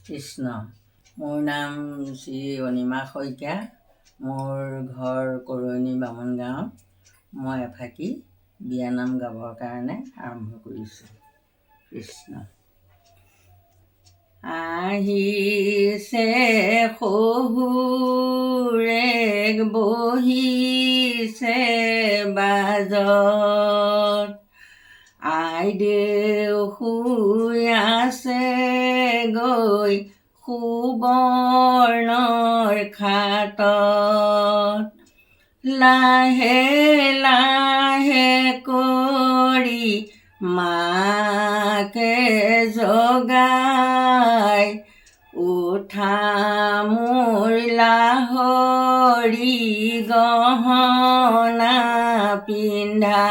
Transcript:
কৃষ্ণ। মোৰ নাম শ্ৰী অনিমা শইকীয়া। মোৰ ঘৰ কৰৈনী বামুণ গাঁৱত। মই এফাকি বিয়ানাম গাবৰ কাৰণে আৰম্ভ কৰিছোঁ। কৃষ্ণ। আহিছে শহুৰেক বহিছে বাজত, আইদেউ শুই আছে গৈ সুবৰ্ণৰ খাটত, লাহে লাহে কৰি মাকে জগাই, উঠা মোৰ লাহৰি গহনা পিন্ধা।